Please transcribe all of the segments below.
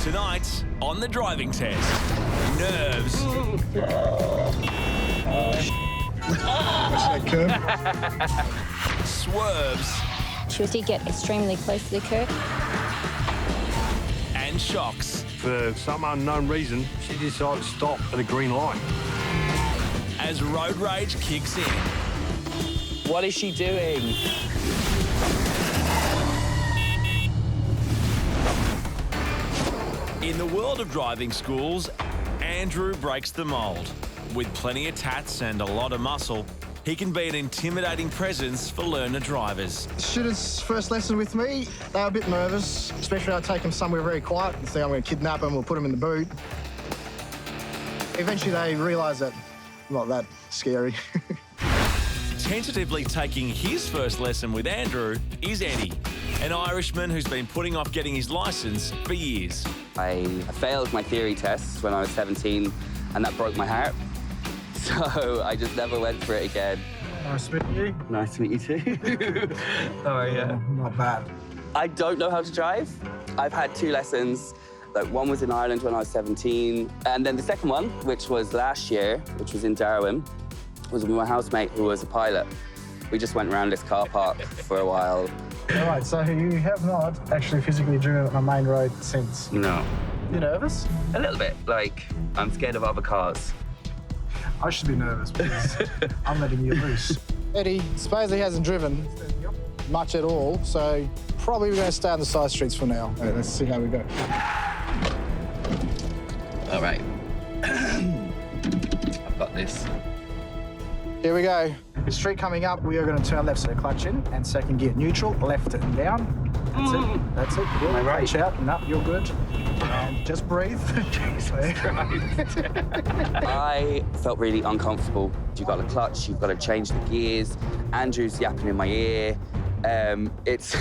Tonight on the driving test, nerves. Watch that curb. Swerves. She did get extremely close to the curb. And shocks. For some unknown reason, she decided to stop at a green light. As road rage kicks in. What is she doing? In the world of driving schools, Andrew breaks the mould. With plenty of tats and a lot of muscle, he can be an intimidating presence for learner drivers. Students' first lesson with me, they were a bit nervous, especially I take them somewhere very quiet and say I'm going to kidnap them or put them in the boot. Eventually they realise that I'm not that scary. Tentatively taking his first lesson with Andrew is Eddie, an Irishman who's been putting off getting his licence for years. I failed my theory tests when I was 17, and that broke my heart. So I just never went for it again. Nice to meet you. Nice to meet you too. How are you? Not bad. I don't know how to drive. I've had 2 lessons. Like, one was in Ireland when I was 17, and then the second one, which was last year, which was in Darwin, was with my housemate who was a pilot. We just went around this car park for a while. All right, so you have not actually physically driven on a main road since? No. You nervous? A little bit. Like, I'm scared of other cars. I should be nervous because I'm letting you loose. Eddie supposedly hasn't driven much at all, so probably we're going to stay on the side streets for now. Right, let's see how we go. All right. I've got this. Here we go. Street coming up, we are going to turn left, so clutch in, and second gear neutral, left and down. That's it. That's it. Good. Am I right? Clutch out. No, you're good. And just breathe. I felt really uncomfortable. You've got to clutch, you've got to change the gears. Andrew's yapping in my ear. It's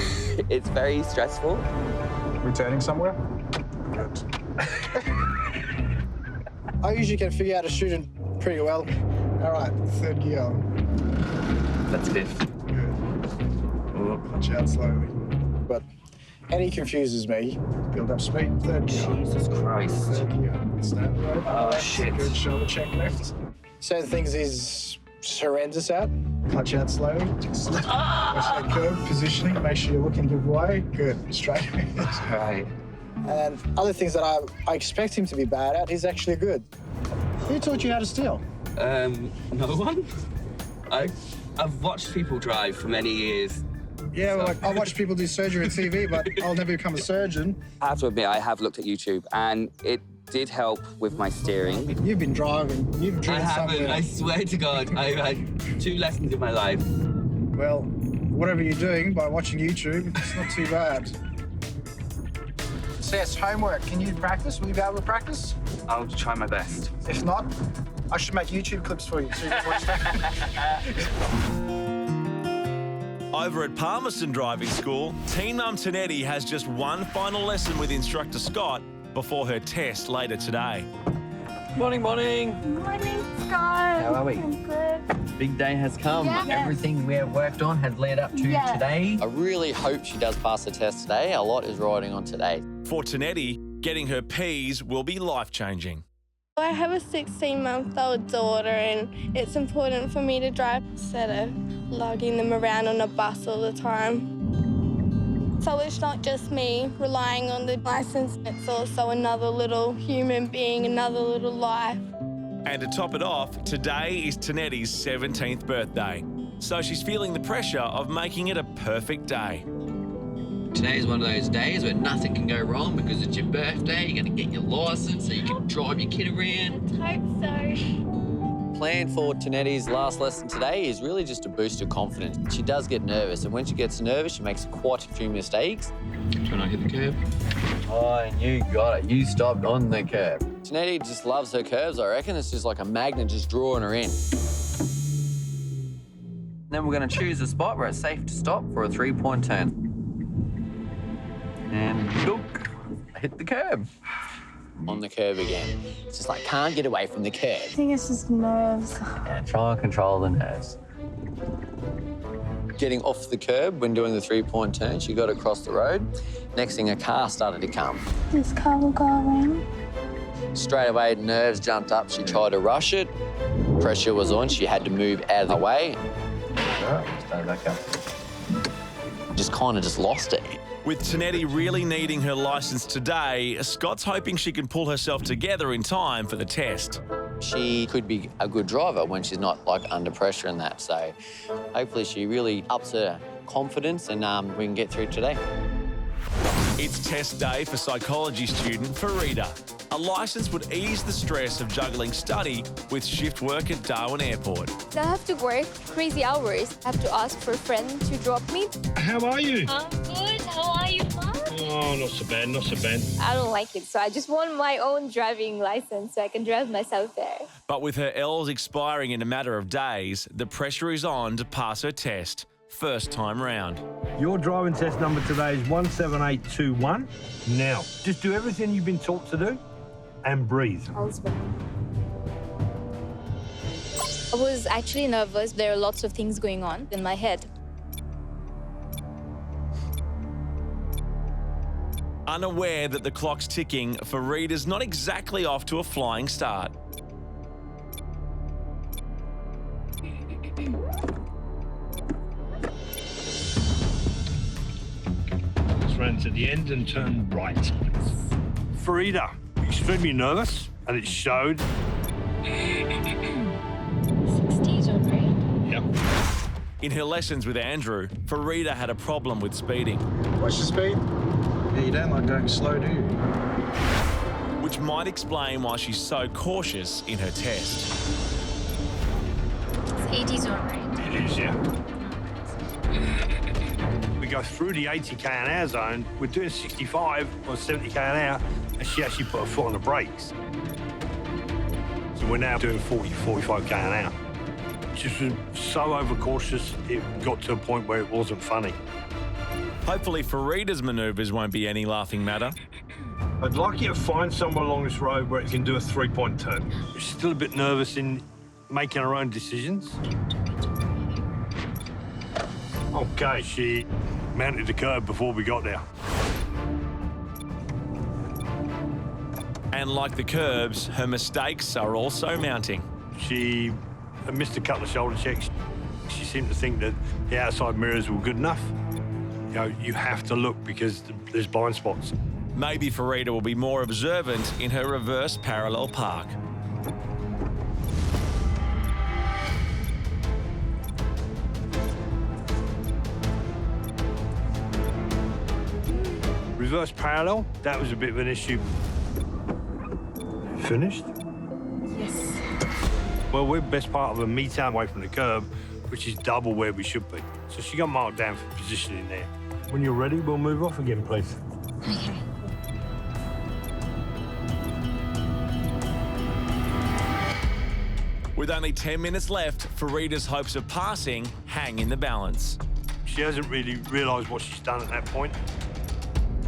very stressful. Returning somewhere? Good. I usually can figure out a student pretty well. All right, third gear. That's fifth. Good. Clutch out slowly. But Eddie confuses me. Build up speed, third gear. Jesus Christ. Third gear. Stand right. Oh, left. shit. Good, shoulder check left. Certain things he's horrendous at. Clutch out slowly. Just watch that curve, positioning, make sure you're looking give way. Good, straight. All right. And other things that I expect him to be bad at, he's actually good. Who taught you how to steal? No one. I've watched people drive for many years. Yeah, well, like, I watch people do surgery on TV, but I'll never become a surgeon. I have to admit, I have looked at YouTube, and it did help with my steering. You've been driving. You've driven somewhere. I swear to God, I've had 2 lessons in my life. Well, whatever you're doing by watching YouTube, it's not too bad. CS homework. Can you practice? Will you be able to practice? I'll try my best. If not, I should make YouTube clips for you so you can watch that. Over at Palmerston Driving School, teen mum Tetti has just one final lesson with instructor Scott before her test later today. Morning, morning. Morning, Scott. How are we? I'm good. Big day has come. Yeah. Everything we have worked on has led up to Yeah. today. I really hope she does pass the test today. A lot is riding on today. For Tetti, getting her P's will be life-changing. I have a 16-month-old daughter, and it's important for me to drive instead of lugging them around on a bus all the time. So it's not just me relying on the license, it's also another little human being, another little life. And to top it off, today is Tenetti's 17th birthday. So she's feeling the pressure of making it a perfect day. Today is one of those days where nothing can go wrong because it's your birthday. You're going to get your license so you can drive your kid around. I hope so. Plan for Tenetti's last lesson today is really just to boost her confidence. She does get nervous, and when she gets nervous, she makes quite a few mistakes. Try not to hit the curb. Oh, and you got it. You stopped on the curb. Tetti just loves her curves, I reckon. It's just like a magnet just drawing her in. Then we're going to choose a spot where it's safe to stop for a 3-point turn. And look, hit the curb. On the curb again. It's just like, can't get away from the curb. I think it's just nerves. Yeah, try and control the nerves. getting off the curb when doing the three-point turn. She got across the road. Next thing, a car started to come. This car will go around. Straight away, nerves jumped up. She tried to rush it. Pressure was on. She had to move out of the way. Stay back up. Just kind of just lost it. With Tetti really needing her licence today, Scott's hoping she can pull herself together in time for the test. She could be a good driver when she's not like under pressure and that. So hopefully she really ups her confidence and we can get through today. It's test day for psychology student Farida. A licence would ease the stress of juggling study with shift work at Darwin Airport. I have to work crazy hours. I have to ask for a friend to drop me. How are you? I'm good. How are you, Mom? Oh, not so bad, not so bad. I don't like it, so I just want my own driving license so I can drive myself there. But with her L's expiring in a matter of days, the pressure is on to pass her test. First time round. Your driving test number today is 17821. Now, just do everything you've been taught to do and breathe. I was actually nervous. There are lots of things going on in my head. Unaware that the clock's ticking, Farida's not exactly off to a flying start. Let's run to the end and turn right. Farida, extremely nervous, and it showed. 60s or right? Yep. In her lessons with Andrew, Farida had a problem with speeding, What's your speed? Yeah, you don't like going slow, do you? which might explain why she's so cautious in her test. It's 80s or right? It is, yeah. We go through the 80k an hour zone, we're doing 65 or 70k an hour, and she actually put her foot on the brakes. So we're now doing 40, 45k an hour. She was so overcautious, it got to a point where it wasn't funny. Hopefully Farida's manoeuvres won't be any laughing matter. I'd like you to find somewhere along this road where it can do a three-point turn. She's still a bit nervous in making her own decisions. Okay, she mounted the curb before we got there. And like the curbs, her mistakes are also mounting. She missed a couple of shoulder checks. She seemed to think that the outside mirrors were good enough. You know, you have to look because there's blind spots. Maybe Farida will be more observant in her reverse parallel park. Reverse parallel, that was a bit of an issue. Finished? Yes. Well, we're best part of a metre away from the curb, which is double where we should be. So she got marked down for positioning there. When you're ready, we'll move off again, please. Okay. With only 10 minutes left, Farida's hopes of passing hang in the balance. She hasn't really realised what she's done at that point.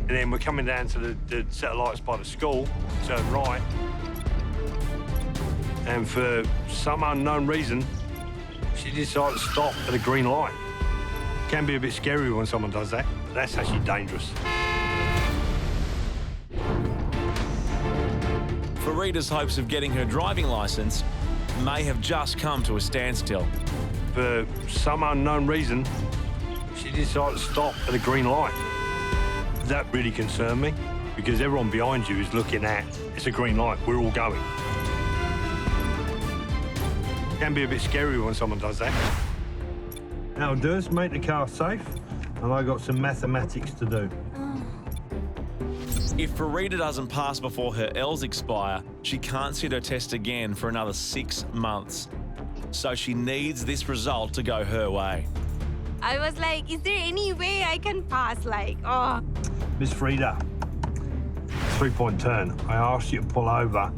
And then we're coming down to the set of lights by the school, turn right. And for some unknown reason, she decided to stop at a green light. Can be a bit scary when someone does that. That's actually dangerous. Farida's hopes of getting her driving licence may have just come to a standstill. For some unknown reason, she decided to stop at a green light. That really concerned me because everyone behind you is looking at, it's a green light, we're all going. Can be a bit scary when someone does that. Now, does make the car safe, and I got some mathematics to do. If Farida doesn't pass before her L's expire, she can't sit her test again for another 6 months. So she needs this result to go her way. I was like, is there any way I can pass? Like, oh. Miss Farida, three-point turn. I asked you to pull over,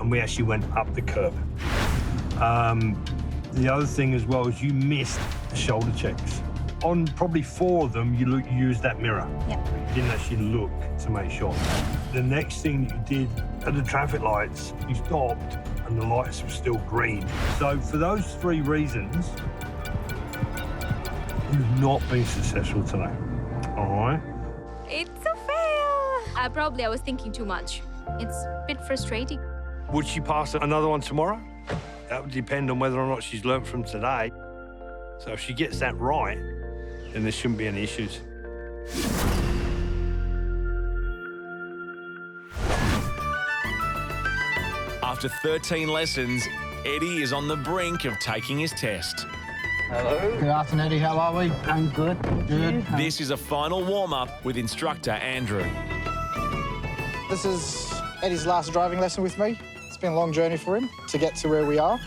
and we actually went up the curb. The other thing as well is you missed the shoulder checks. On probably 4 of them, you used that mirror. Yeah. You didn't actually look to make sure. The next thing that you did at the traffic lights, you stopped and the lights were still green. So for those 3 reasons, You've not been successful today. All right? It's a fail. Probably I was thinking too much. It's a bit frustrating. Would she pass another one tomorrow? That would depend on whether or not she's learnt from today. So if she gets that right, then there shouldn't be any issues. After 13 lessons, Eddie is on the brink of taking his test. Hello. Good afternoon, Eddie. How are we? I'm good. Good. This is a final warm-up with instructor Andrew. This is Eddie's last driving lesson with me. It's been a long journey for him to get to where we are.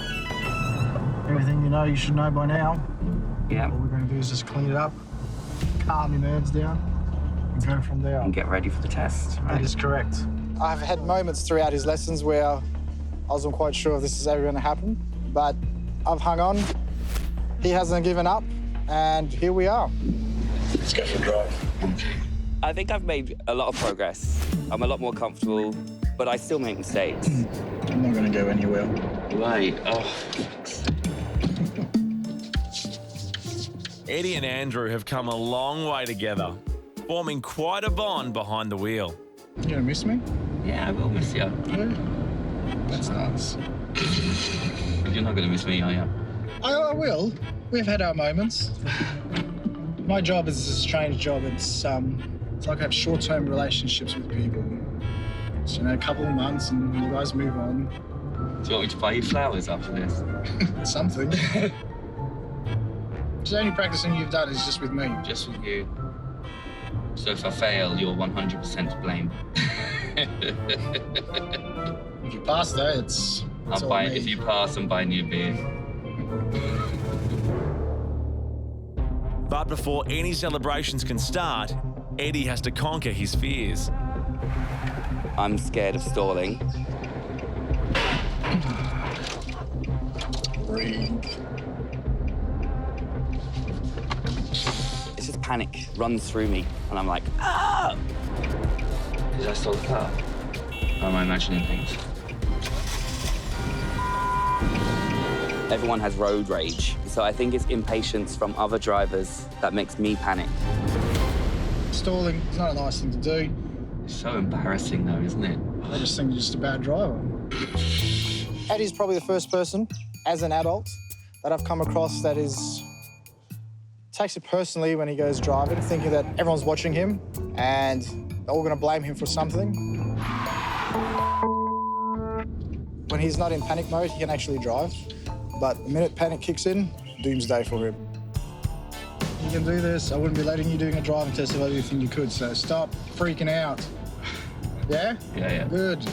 Everything you know, you should know by now. Yeah. All we're going to do is just clean it up, calm your nerves down, and go from there. And get ready for the test. Right? That is correct. I've had moments throughout his lessons where I wasn't quite sure if this is ever going to happen, but I've hung on. He hasn't given up, and here we are. Let's go for a drive. I think I've made a lot of progress. I'm a lot more comfortable, but I still make mistakes. I'm not going to go anywhere. Right. Oh. Eddie and Andrew have come a long way together, forming quite a bond behind the wheel. You going to miss me? Yeah, I will miss you. Yeah. That's nice. You're not going to miss me, are you? I will. We've had our moments. My job is a strange job. It's like I have short-term relationships with people. So, you know, a couple of months and you guys move on. Do you want me to buy you flowers after this? Something. The only practicing you've done is just with me. Just with you. So if I fail, you're 100% to blame. If you pass, though, it's I'll all buy me. If you pass, I'm buying you a beer. But before any celebrations can start, Eddie has to conquer his fears. I'm scared of stalling. Breathe. It's just panic runs through me, and I'm like, ah! Did I stole the car? Or am I imagining things? Everyone has road rage, so I think it's impatience from other drivers that makes me panic. Stalling is not a nice thing to do. It's so embarrassing, though, isn't it? I just think you're just a bad driver. Eddie's probably the first person, as an adult, that I've come across that takes it personally when he goes driving, thinking that everyone's watching him and they're all going to blame him for something. When he's not in panic mode, he can actually drive. But the minute panic kicks in, doomsday for him. You can do this. I wouldn't be letting you doing a driving test if I didn't think you could, so stop freaking out. Yeah? Yeah. Good.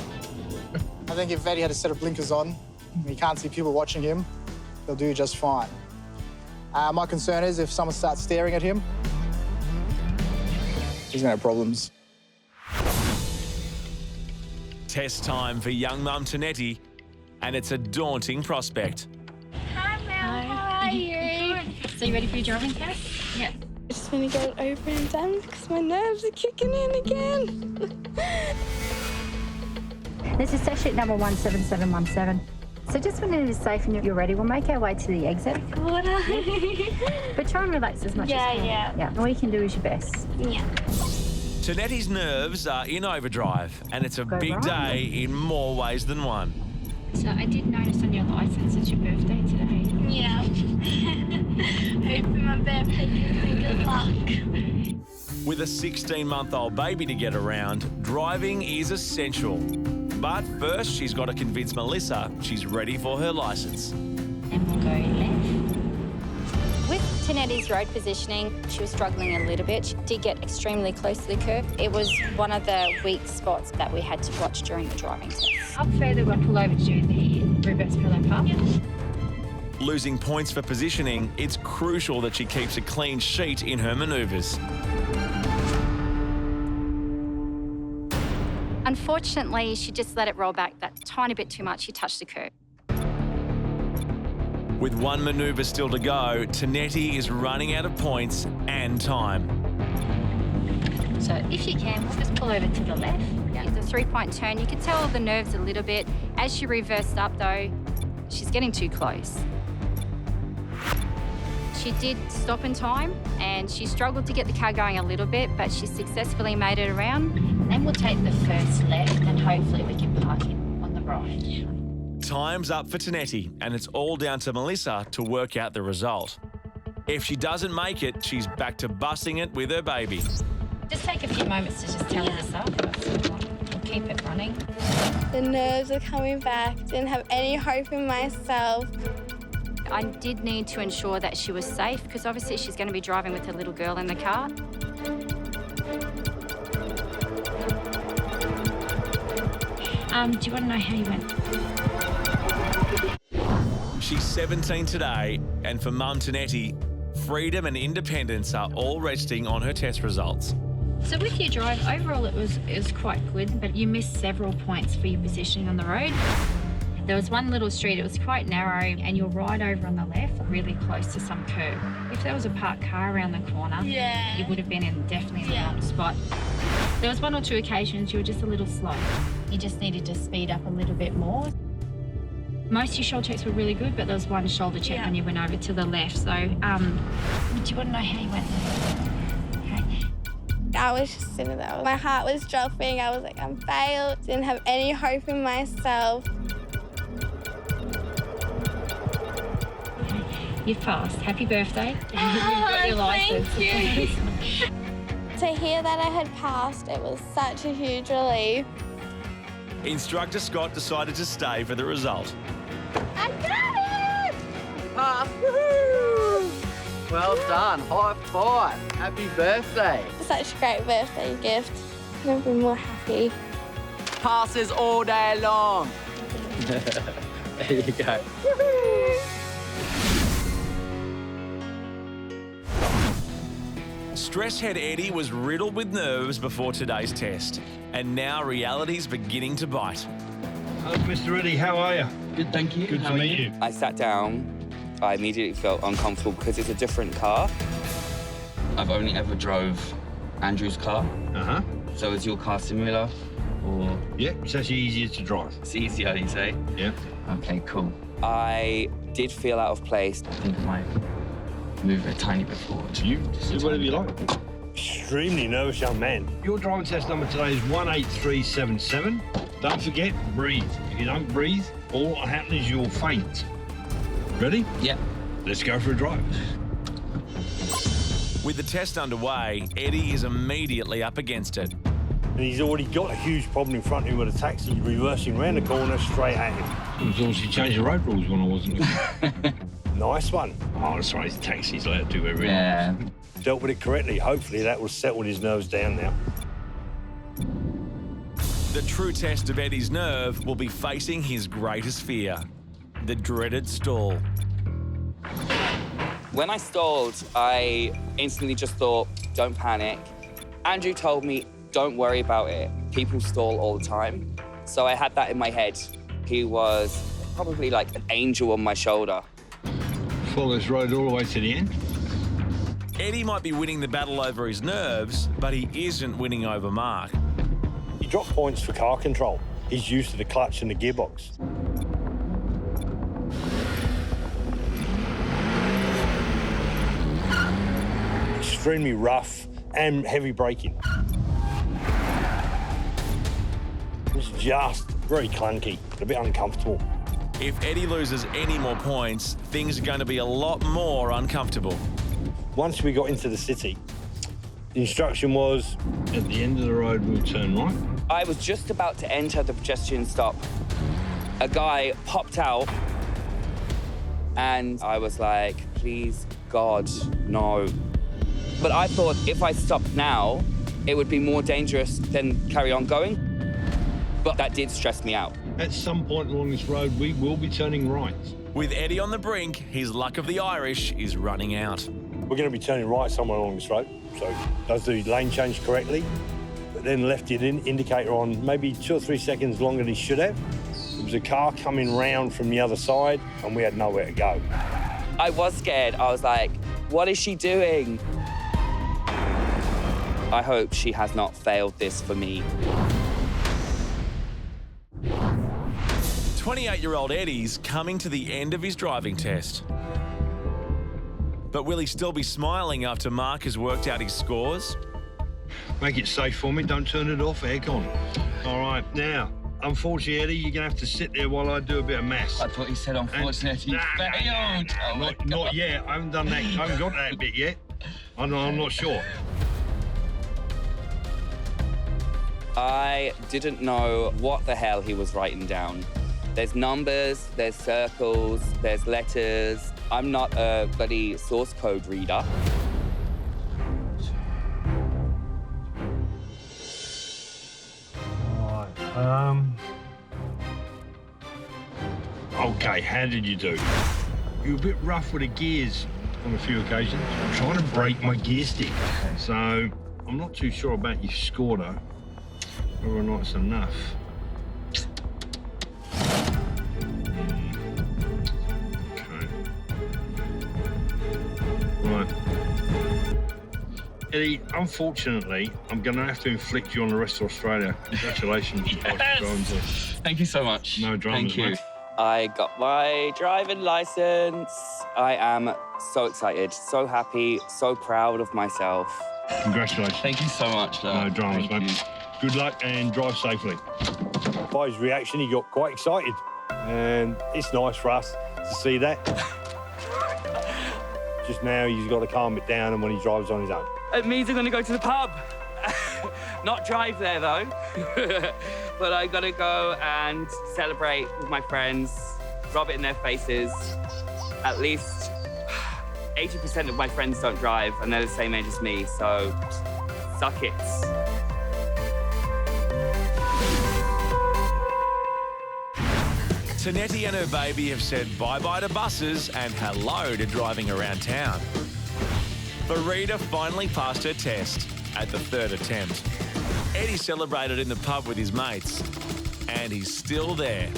I think if Eddie had a set of blinkers on, and he can't see people watching him, he'll do just fine. My concern is if someone starts staring at him, he's gonna have problems. Test time for young mum Tetti, and it's a daunting prospect. Hi, Mel. How are you? So you ready for your driving test? Yeah. I just want to get it over and done because my nerves are kicking in again. This is session number 17717. So just when it is safe and you're ready, we'll make our way to the exit. Water. But try and relax as much as you can. Yeah. All you can do is your best. Yeah. Tenetti's nerves are in overdrive, and it's a big day in more ways than one. So I did notice on your license it's your birthday today. Yeah. Hoping my birthday gives me good luck. With a 16-month-old baby to get around, driving is essential. But first, she's got to convince Melissa she's ready for her licence. And we'll go left. With Tenetti's road positioning, she was struggling a little bit. She did get extremely close to the curb. It was one of the weak spots that we had to watch during the driving test. Up further, we'll pull over to do the reverse parallel park. Yep. Losing points for positioning, it's crucial that she keeps a clean sheet in her manoeuvres. Unfortunately, she just let it roll back that tiny bit too much. She touched the curb. With one manoeuvre still to go, Tetti is running out of points and time. So if you can, we'll just pull over to the left. Yeah. It's a three-point turn. You can tell the nerves a little bit. As she reversed up, though, she's getting too close. She She did stop in time and she struggled to get the car going a little bit, but she successfully made it around. Then we'll take the first left and hopefully we can park him on the right. Time's up for Tetti, and it's all down to Melissa to work out the result. If she doesn't make it, she's back to bussing it with her baby. Just take a few moments to just tally this up. We'll keep it running. The nerves are coming back. Didn't have any hope in myself. I did need to ensure that she was safe because obviously she's going to be driving with a little girl in the car. Do you want to know how you went? She's 17 today, and for Mum Tetti, freedom and independence are all resting on her test results. So with your drive, overall it was quite good, but you missed several points for your positioning on the road. There was one little street, it was quite narrow, and you're right over on the left, really close to some curb. If there was a parked car around the corner, you would have been definitely in the wrong spot. There was one or two occasions you were just a little slow. You just needed to speed up a little bit more. Most of your shoulder checks were really good, but there was one shoulder check when you went over to the left. So, do you want to know how you went? Okay. I was just sitting there. My heart was dropping. I was like, I'm failed. Didn't have any hope in myself. You've passed. Happy birthday. You've got your license. Thank you. To hear that I had passed, it was such a huge relief. Instructor Scott decided to stay for the result. I got it! Pass. Woohoo! Well done. High five. Happy birthday. Such a great birthday gift. Never been more happy. Passes all day long. There you go. Stress head Eddie was riddled with nerves before today's test, and now reality's beginning to bite. Hello, Mr. Eddie, how are you? Good, thank you. Good to meet you. I sat down. I immediately felt uncomfortable because it's a different car. I've only ever drove Andrew's car. Uh-huh. So is your car similar, or? Yeah, it's actually easier to drive. It's easier, you say? Yeah. Okay, cool. I did feel out of place. I think I might move it a tiny bit forward. You do whatever you like. Extremely nervous young man. Your driving test number today is 18377. Don't forget, breathe. If you don't breathe, all that will happen is you'll faint. Ready? Yeah. Let's go for a drive. With the test underway, Eddie is immediately up against it. And he's already got a huge problem in front of him with a taxi reversing round the corner straight at him. It was obviously changed the road rules when I wasn't. Nice one. Oh, that's right, his taxi's allowed to do everything. Yeah. Dealt with it correctly. Hopefully that will settle his nerves down now. The true test of Eddie's nerve will be facing his greatest fear, the dreaded stall. When I stalled, I instantly just thought, don't panic. Andrew told me, don't worry about it. People stall all the time. So I had that in my head. He was probably like an angel on my shoulder. Follow this road all the way to the end. Eddie might be winning the battle over his nerves, but he isn't winning over Mark. He dropped points for car control. He's used to the clutch and the gearbox. Extremely rough and heavy braking. It's just very clunky, a bit uncomfortable. If Eddie loses any more points, things are going to be a lot more uncomfortable. Once we got into the city, the instruction was, at the end of the road, we'll turn right. I was just about to enter the pedestrian stop. A guy popped out, and I was like, please, God, no. But I thought if I stopped now, it would be more dangerous than carry on going. But that did stress me out. At some point along this road, we will be turning right. With Eddie on the brink, his luck of the Irish is running out. We're going to be turning right somewhere along this road, so does the lane change correctly, but then left the indicator on maybe 2 or 3 seconds longer than he should have. There was a car coming round from the other side, and we had nowhere to go. I was scared. I was like, what is she doing? I hope she has not failed this for me. 28-year-old Eddie's coming to the end of his driving test. But will he still be smiling after Mark has worked out his scores? Make it safe for me, don't turn it off, aircon. All right, now, unfortunately, Eddie, you're gonna have to sit there while I do a bit of maths. I thought you said unfortunately you failed. Oh not yet, I haven't done that, I haven't got that bit yet. I'm not sure. I didn't know what the hell he was writing down. There's numbers, there's circles, there's letters. I'm not a bloody source code reader. Okay, how did you do? You were a bit rough with the gears on a few occasions. I'm trying to break my gear stick. So I'm not too sure about your score though, whether or not it's enough. Okay. Right. Eddie, unfortunately, I'm going to have to inflict you on the rest of Australia. Congratulations. Yes. Thank you so much. No dramas, Thank you. mate. I got my driving license. I am so excited, so happy, so proud of myself. Congratulations. Thank you so much. No dramas, Thank mate. Good luck and drive safely. By his reaction, he got quite excited. And it's nice for us to see that. Just now, he's got to calm it down and when he drives on his own. It means I'm gonna go to the pub. Not drive there though. But I gotta go and celebrate with my friends, rub it in their faces. At least 80% of my friends don't drive and they're the same age as me, so suck it. Tetti and her baby have said bye-bye to buses and hello to driving around town. Farida finally passed her test at the third attempt. Eddie celebrated in the pub with his mates, and he's still there.